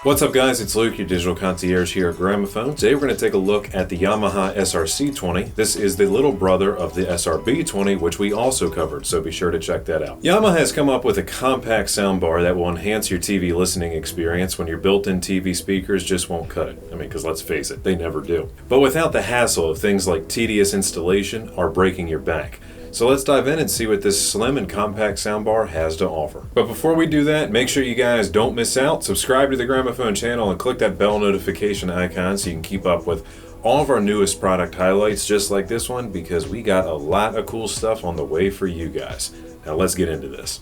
What's up guys, it's Luke, your digital concierge here at Gramophone. Today we're going to take a look at the Yamaha SR-C20. This is the little brother of the SR-B20, which we also covered, so be sure to check that out. Yamaha has come up with a compact soundbar that will enhance your TV listening experience when your built-in TV speakers just won't cut it. I mean, because let's face it, they never do. But without the hassle of things like tedious installation or breaking your bank. So let's dive in and see what this slim and compact soundbar has to offer. But before we do that, make sure you guys don't miss out. Subscribe to the Gramophone channel and click that bell notification icon so you can keep up with all of our newest product highlights just like this one, because we got a lot of cool stuff on the way for you guys. Now let's get into this.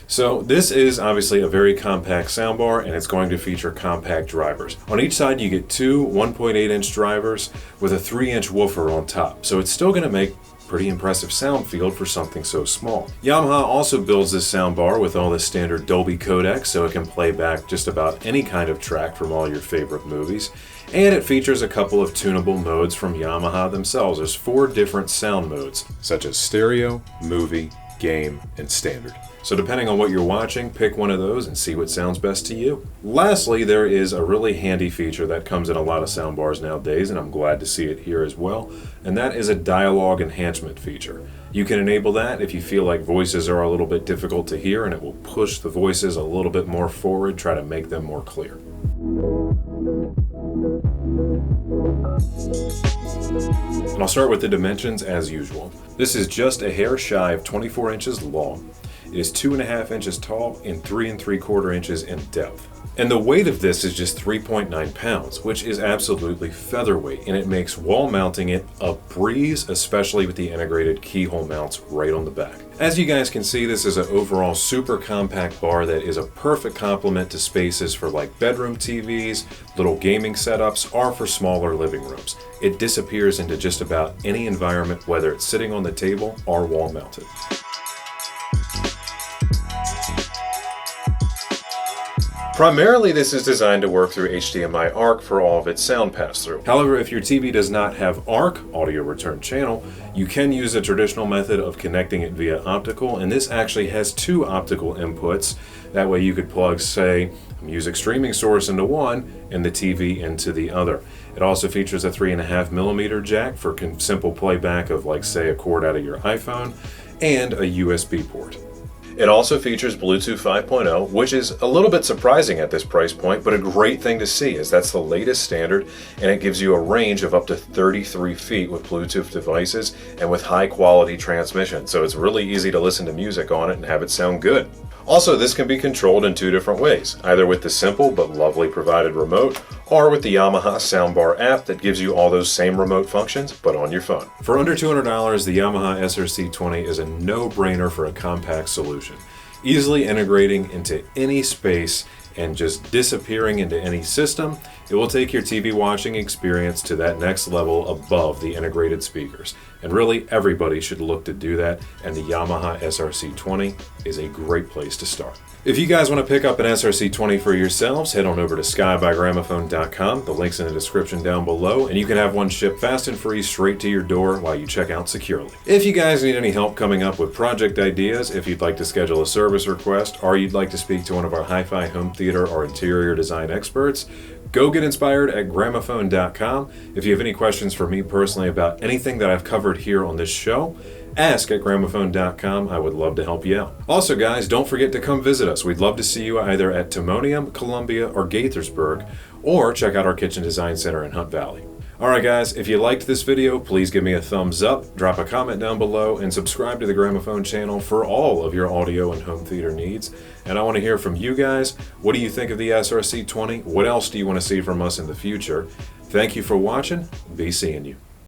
So this is obviously a very compact soundbar, and it's going to feature compact drivers. On each side you get two 1.8-inch drivers with a 3-inch woofer on top, so it's still going to make pretty impressive sound field for something so small. Yamaha also builds this soundbar with all the standard Dolby codecs, so it can play back just about any kind of track from all your favorite movies. And it features a couple of tunable modes from Yamaha themselves. There's 4 different sound modes, such as stereo, movie, game, and standard. So depending on what you're watching, pick one of those and see what sounds best to you. Lastly, there is a really handy feature that comes in a lot of soundbars nowadays, and I'm glad to see it here as well, and that is a dialogue enhancement feature. You can enable that if you feel like voices are a little bit difficult to hear, and it will push the voices a little bit more forward, try to make them more clear. And I'll start with the dimensions as usual. This is just a hair shy of 24 inches long. It is 2.5 inches tall and 3 3/4 inches in depth. And the weight of this is just 3.9 pounds, which is absolutely featherweight, and it makes wall mounting it a breeze, especially with the integrated keyhole mounts right on the back. As you guys can see, this is an overall super compact bar that is a perfect complement to spaces for like bedroom TVs, little gaming setups, or for smaller living rooms. It disappears into just about any environment, whether it's sitting on the table or wall mounted. Primarily, this is designed to work through HDMI ARC for all of its sound pass-through. However, if your TV does not have ARC, audio return channel, you can use a traditional method of connecting it via optical, and this actually has 2 optical inputs. That way you could plug, say, a music streaming source into one and the TV into the other. It also features a 3.5mm jack for simple playback of, like, say, a chord out of your iPhone, and a USB port. It also features Bluetooth 5.0, which is a little bit surprising at this price point, but a great thing to see, as that's the latest standard, and it gives you a range of up to 33 feet with Bluetooth devices and with high quality transmission, so it's really easy to listen to music on it and have it sound good. Also, this can be controlled in 2 different ways, either with the simple but lovely provided remote, or with the Yamaha Soundbar app that gives you all those same remote functions, but on your phone. For under $200, the Yamaha SR-C20 is a no-brainer for a compact solution. Easily integrating into any space and just disappearing into any system, it will take your TV watching experience to that next level above the integrated speakers. And really, everybody should look to do that, and the Yamaha SR-C20 is a great place to start. If you guys want to pick up an SR-C20 for yourselves, head on over to skybygramophone.com. The link's in the description down below, and you can have one shipped fast and free straight to your door while you check out securely. If you guys need any help coming up with project ideas, if you'd like to schedule a service request, or you'd like to speak to one of our hi-fi home theater or interior design experts, go get inspired at gramophone.com. If you have any questions for me personally about anything that I've covered here on this show, ask at gramophone.com. I would love to help you out. Also, guys, don't forget to come visit us. We'd love to see you either at Timonium, Columbia, or Gaithersburg, or check out our Kitchen Design Center in Hunt Valley. Alright guys, if you liked this video, please give me a thumbs up, drop a comment down below, and subscribe to the Gramophone channel for all of your audio and home theater needs. And I want to hear from you guys. What do you think of the SR-C20? What else do you want to see from us in the future? Thank you for watching. Be seeing you.